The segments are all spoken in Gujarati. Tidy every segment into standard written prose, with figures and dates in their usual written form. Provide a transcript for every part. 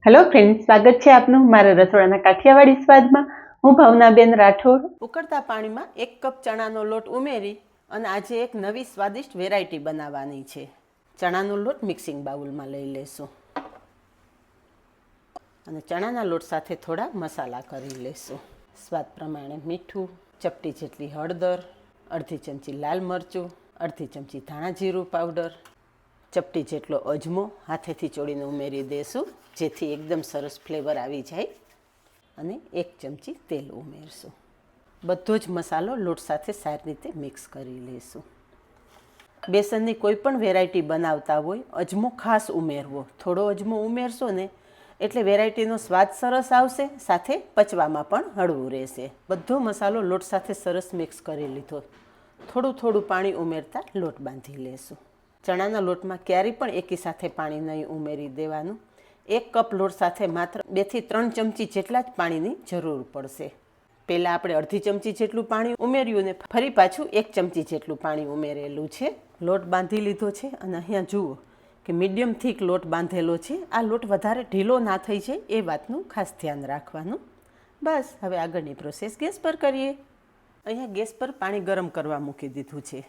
હેલો ફ્રેન્ડ, સ્વાગત છે આપનું મારા રસોડાના કાઠિયાવાડી સ્વાદમાં. હું ભાવનાબેન રાઠોડ. ઉકળતા પાણીમાં 1 કપ ચણાનો લોટ ઉમેરી અને આજે એક નવી સ્વાદિષ્ટ વેરાયટી બનાવવાની છે. ચણાનો લોટ મિક્સિંગ બાઉલમાં લઈ લેશું અને ચણાના લોટ સાથે થોડા મસાલા કરી લેશું. સ્વાદ પ્રમાણે મીઠું, ચપટી જેટલી હળદર, અડધી ચમચી લાલ મરચું, અડધી ચમચી ધાણા જીરું પાવડર, ચપટી જેટલો અજમો હાથેથી ચોળીને ઉમેરી દેશું જેથી એકદમ સરસ ફ્લેવર આવી જાય, અને 1 ચમચી તેલ ઉમેરશું. બધો જ મસાલો લોટ સાથે સારી રીતે મિક્સ કરી લેશું. બેસનની કોઈ પણ વેરાયટી બનાવતા હોય અજમો ખાસ ઉમેરવો. થોડો અજમો ઉમેરશો ને એટલે વેરાયટીનો સ્વાદ સરસ આવશે, સાથે પચવામાં પણ હળવું રહેશે. બધો મસાલો લોટ સાથે સરસ મિક્સ કરી લીધો. થોડું થોડું પાણી ઉમેરતા લોટ બાંધી લેશું. ચણાના લોટમાં ક્યારેય પણ એકી સાથે પાણી નહીં ઉમેરી દેવાનું. 1 કપ લોટ સાથે માત્ર 2 થી 3 ચમચી જેટલા જ પાણીની જરૂર પડશે. પહેલાં આપણે અડધી ચમચી જેટલું પાણી ઉમેર્યું ને ફરી પાછું 1 ચમચી જેટલું પાણી ઉમેરેલું છે. લોટ બાંધી લીધો છે અને અહીંયા જુઓ કે મીડિયમ થીક લોટ બાંધેલો છે. આ લોટ વધારે ઢીલો ના થઈ જાય એ વાતનું ખાસ ધ્યાન રાખવાનું. બસ હવે આગળની પ્રોસેસ ગેસ પર કરીએ. અહીંયા ગેસ પર પાણી ગરમ કરવા મૂકી દીધું છે.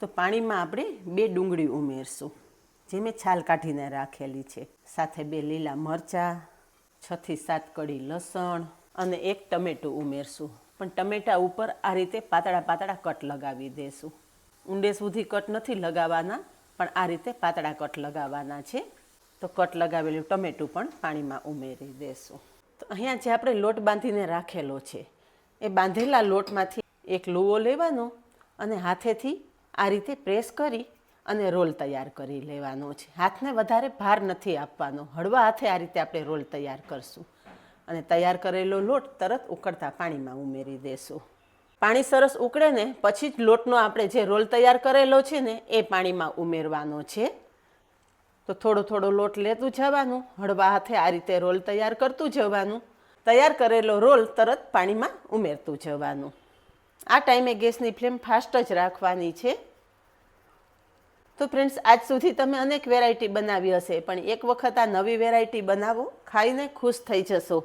તો પાણીમાં આપણે 2 ડુંગળી ઉમેરશું જે મેં છાલ કાઢીને રાખેલી છે. સાથે 2 લીલા મરચાં, 6 થી 7 કળી લસણ અને 1 ટમેટું ઉમેરશું. પણ ટમેટા ઉપર આ રીતે પાતળા પાતળા કટ લગાવી દેશું. ઊંડે સુધી કટ નથી લગાવવાના, પણ આ રીતે પાતળા કટ લગાવવાના છે. તો કટ લગાવેલું ટમેટું પણ પાણીમાં ઉમેરી દેશું. તો અહીંયા જે આપણે લોટ બાંધીને રાખેલો છે એ બાંધેલા લોટમાંથી એક લુવો લેવાનો અને હાથેથી આ રીતે પ્રેસ કરી અને રોલ તૈયાર કરી લેવાનો છે. હાથને વધારે ભાર નથી આપવાનો. હળવા હાથે આ રીતે આપણે રોલ તૈયાર કરશું અને તૈયાર કરેલો લોટ તરત ઉકળતા પાણીમાં ઉમેરી દેશું. પાણી સરસ ઉકળે ને પછી જ લોટનો આપણે જે રોલ તૈયાર કરેલો છે ને એ પાણીમાં ઉમેરવાનો છે. તો થોડો થોડો લોટ લેતું જવાનું, હળવા હાથે આ રીતે રોલ તૈયાર કરતું જવાનું. તૈયાર કરેલો રોલ તરત પાણીમાં ઉમેરતું જવાનું. આ ટાઈમે ગેસની ફ્લેમ ફાસ્ટ જ રાખવાની છે. તો ફ્રેન્ડ્સ, આજ સુધી તમે અનેક વેરાયટી બનાવી હશે, પણ એક વખત આ નવી વેરાયટી બનાવો, ખાઈને ખુશ થઈ જશો.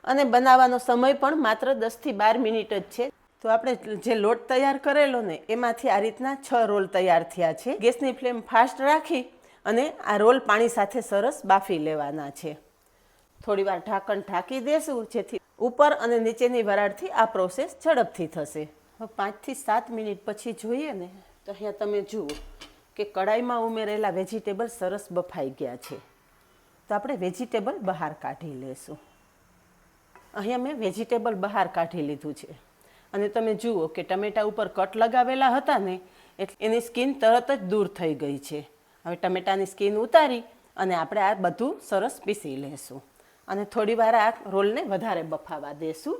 અને બનાવવાનો સમય પણ માત્ર 10 થી 12 મિનિટ જ છે. તો આપણે જે લોટ તૈયાર કરેલો ને એમાંથી આ રીતના 6 રોલ તૈયાર થયા છે. ગેસની ફ્લેમ ફાસ્ટ રાખી અને આ રોલ પાણી સાથે સરસ બાફી લેવાના છે. થોડીવાર ઢાંકણ ઢાંકી દેશું જેથી ઉપર અને નીચેની વરાળથી આ પ્રોસેસ ઝડપથી થશે. 5 થી 7 મિનિટ પછી જોઈએ ને તો અહીંયા તમે જુઓ કે કડાઈમાં ઉમેરેલા વેજીટેબલ સરસ બફાઈ ગયા છે. તો આપણે વેજીટેબલ બહાર કાઢી લેશું. અહીંયા મેં વેજીટેબલ બહાર કાઢી લીધું છે અને તમે જુઓ કે ટમેટા ઉપર કટ લગાવેલા હતા ને એટલે એની સ્કિન તરત જ દૂર થઈ ગઈ છે. હવે ટમેટાની સ્કિન ઉતારી અને આપણે આ બધું સરસ પીસી લેશું અને થોડીવાર આ રોલને વધારે બફાવા દેશું.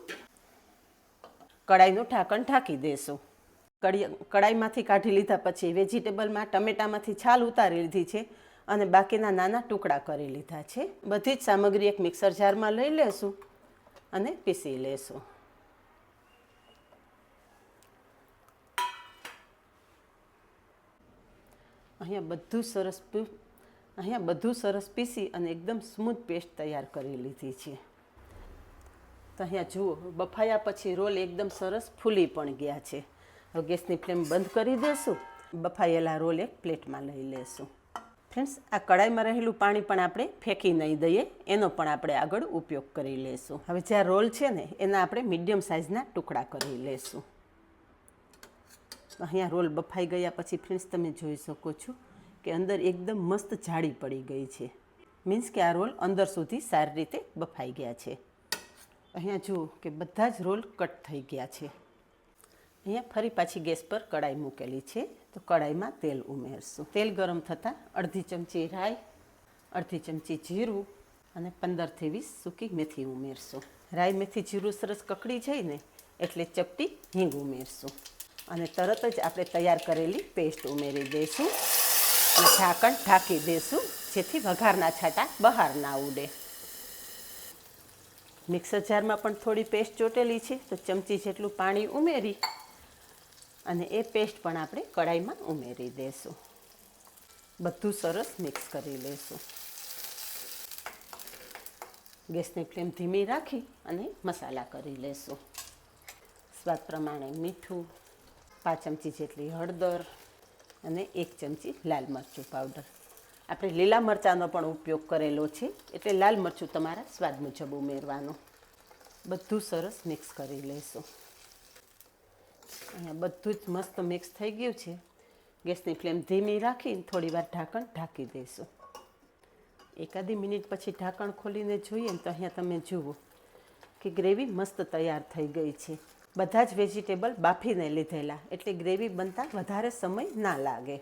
કડાઈનું ઢાંકણ ઢાંકી દેશું. કડાઈમાંથી કાઢી લીધા પછી વેજીટેબલમાં ટમેટામાંથી છાલ ઉતારી લીધી છે અને બાકીના નાના ટુકડા કરી લીધા છે. બધી જ સામગ્રી એક મિક્સર જારમાં લઈ લેશું અને પીસી લેશું. અહીંયા બધું સરસ પીસી અને એકદમ સ્મૂથ પેસ્ટ તૈયાર કરી લીધી છે. તો અહીંયા જુઓ બફાયા પછી રોલ એકદમ સરસ ફૂલી પણ ગયા છે. હવે ગેસની ફ્લેમ બંધ કરી દેશું. બફાયેલા રોલ એક પ્લેટમાં લઈ લેશું. ફ્રેન્ડ્સ, આ કડાઈમાં રહેલું પાણી પણ આપણે ફેંકી નહીં દઈએ, એનો પણ આપણે આગળ ઉપયોગ કરી લેશું. હવે જે આ રોલ છે ને એના આપણે મીડિયમ સાઇઝના ટુકડા કરી લેશું. અહીંયા રોલ બફાઈ ગયા પછી ફ્રેન્ડ્સ તમે જોઈ શકો છો કે અંદર એકદમ મસ્ત જાળી પડી ગઈ છે. મીન્સ કે આ રોલ અંદર સુધી સારી રીતે બફાઈ ગયા છે. અહીંયા જુઓ કે બધા જ રોલ કટ થઈ ગયા છે. અહીંયા ફરી પાછી ગેસ પર કડાઈ મૂકેલી છે. તો કડાઈમાં તેલ ઉમેરશું. તેલ ગરમ થતાં અડધી ચમચી રાઈ, અડધી ચમચી જીરું અને 15 થી 20 સૂકી મેથી ઉમેરશું. રાઈ, મેથી, જીરું સરસ કકડી જાય ને એટલે ચપટી હિંગ ઉમેરશું અને તરત જ આપણે તૈયાર કરેલી પેસ્ટ ઉમેરી દઈશું અને ઢાંકણ ઢાંકી દઈશું જેથી વઘારના છાંટા બહાર ના ઉડે. મિક્સર જારમાં પણ થોડી પેસ્ટ ચોટેલી છે તો ચમચી જેટલું પાણી ઉમેરી અને એ પેસ્ટ પણ આપણે કડાઈમાં ઉમેરી દઈશું. બધું સરસ મિક્સ કરી લઈશું. ગેસની ફ્લેમ ધીમી રાખી અને મસાલા કરી લેશું. સ્વાદ પ્રમાણે મીઠું, 5 ચમચી જેટલી હળદર અને 1 ચમચી લાલ મરચું પાવડર. આપણે લીલા મરચાંનો પણ ઉપયોગ કરેલો છે, એટલે લાલ મરચું તમારા સ્વાદ મુજબ ઉમેરવાનું. બધું સરસ મિક્સ કરી લઈશું. અહીંયા બધું જ મસ્ત મિક્સ થઈ ગયું છે. ગેસની ફ્લેમ ધીમી રાખીને થોડીવાર ઢાંકણ ઢાંકી દઈશું. એકાદી મિનિટ પછી ઢાંકણ ખોલીને જોઈએ ને તો અહીંયા તમે જુઓ કે ગ્રેવી મસ્ત તૈયાર થઈ ગઈ છે. બધા જ વેજીટેબલ બાફીને લીધેલા, એટલે ગ્રેવી બનતા વધારે સમય ના લાગે.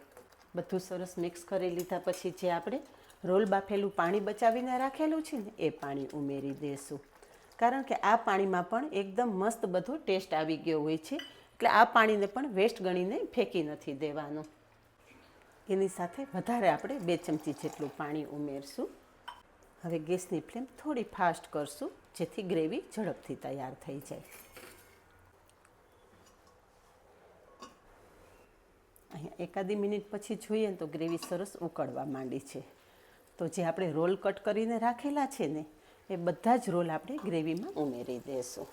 બધું સરસ મિક્સ કરી લીધા પછી જે આપણે રોલ બાફેલું પાણી બચાવીને રાખેલું છે ને એ પાણી ઉમેરી દઈશું. કારણ કે આ પાણીમાં પણ એકદમ મસ્ત બધો ટેસ્ટ આવી ગયો હોય છે, એટલે આ પાણીને પણ વેસ્ટ ગણીને ફેંકી નથી દેવાનું. એની સાથે વધારે આપણે 2 ચમચી જેટલું પાણી ઉમેરશું. હવે ગેસની ફ્લેમ થોડી ફાસ્ટ કરશું, જેથી ગ્રેવી ઝડપથી તૈયાર થઈ જાય. અહીંયા એકાદી મિનિટ પછી જોઈએ ને તો ગ્રેવી સરસ ઉકળવા માંડી છે. તો જે આપણે રોલ કટ કરીને રાખેલા છે ને એ બધા જ રોલ આપણે ગ્રેવીમાં ઉમેરી દઈશું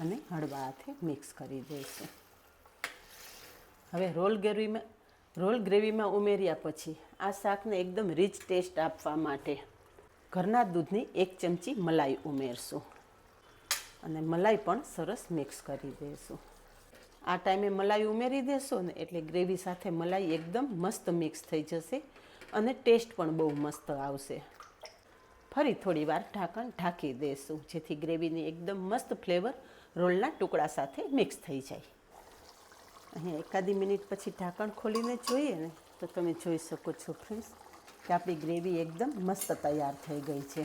અને હળવા હાથે મિક્સ કરી દઈશું. હવે રોલ ગ્રેવીમાં ઉમેર્યા પછી આ શાકને એકદમ રીચ ટેસ્ટ આપવા માટે ઘરના દૂધની 1 ચમચી મલાઈ ઉમેરશું અને મલાઈ પણ સરસ મિક્સ કરી દઈશું. આ ટાઈમે મલાઈ ઉમેરી દેશો ને એટલે ગ્રેવી સાથે મલાઈ એકદમ મસ્ત મિક્સ થઈ જશે અને ટેસ્ટ પણ બહુ મસ્ત આવશે. ફરી થોડી વાર ઢાંકણ ઢાંકી દઈશું, જેથી ગ્રેવીની એકદમ મસ્ત ફ્લેવર રોલના ટુકડા સાથે મિક્સ થઈ જાય. અહીંયા એકાદી મિનિટ પછી ઢાંકણ ખોલીને જોઈએ ને તો તમે જોઈ શકો છો ફ્રેન્ડ્સ કે આપણી ગ્રેવી એકદમ મસ્ત તૈયાર થઈ ગઈ છે.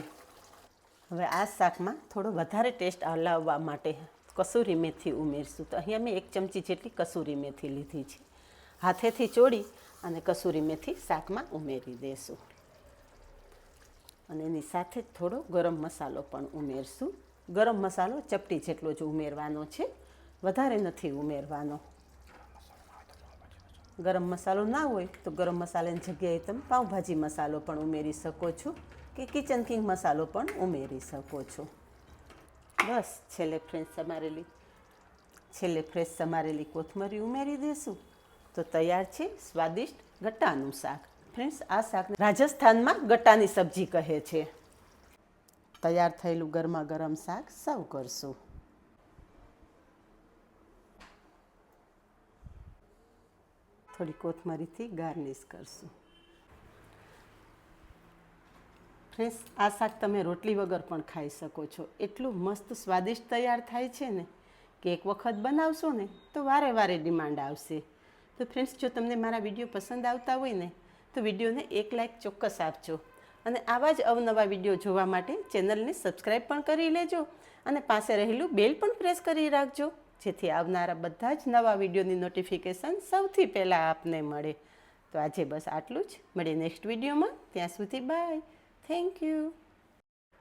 હવે આ શાકમાં થોડો વધારે ટેસ્ટ લાવવા માટે કસૂરી મેથી ઉમેરશું. તો અહીંયા મેં 1 ચમચી જેટલી કસૂરી મેથી લીધી છે. હાથેથી ચોળી અને કસૂરી મેથી શાકમાં ઉમેરી દઈશું અને એની સાથે થોડો ગરમ મસાલો પણ ઉમેરશું. ગરમ મસાલો ચપટી જેટલો જ ઉમેરવાનો છે, વધારે નથી ઉમેરવાનો. ગરમ મસાલો ના હોય તો ગરમ મસાલાની જગ્યાએ તમે પાઉંભાજી મસાલો પણ ઉમેરી શકો છો કે કિચન કિંગ મસાલો પણ ઉમેરી શકો છો. બસ છેલ્લે ફ્રેશ સમારેલી કોથમરી ઉમેરી દઈશું તો તૈયાર છે સ્વાદિષ્ટ ગટ્ટાનું શાક. ફ્રેન્ડ્સ, આ શાકને રાજસ્થાનમાં ગટ્ટાની સબ્જી કહે છે. તૈયાર થયેલું ગરમા ગરમ શાક સર્વ કરશું. થોડી કોથમરીથી ગાર્નિશ કરશું. ફ્રેન્ડ્સ, આ શાક તમે રોટલી વગર પણ ખાઈ શકો છો. એટલું મસ્ત સ્વાદિષ્ટ તૈયાર થાય છે ને કે એક વખત બનાવશો ને તો વારે વારે ડિમાન્ડ આવશે. તો ફ્રેન્ડ્સ, જો તમને મારા વિડીયો પસંદ આવતા હોય ને તો વિડીયોને 1 લાઇક ચોક્કસ આપજો અને આવા જ અવનવા વિડીયો જોવા માટે ચેનલને સબસ્ક્રાઈબ પણ કરી લેજો અને પાસે રહેલું બેલ પણ પ્રેસ કરી રાખજો, જેથી આવનારા બધા જ નવા વિડીયોની નોટિફિકેશન સૌથી પહેલાં આપને મળે. તો આજે બસ આટલું જ. મળીએ નેક્સ્ટ વિડીયોમાં. ત્યાં સુધી બાય. Thank you.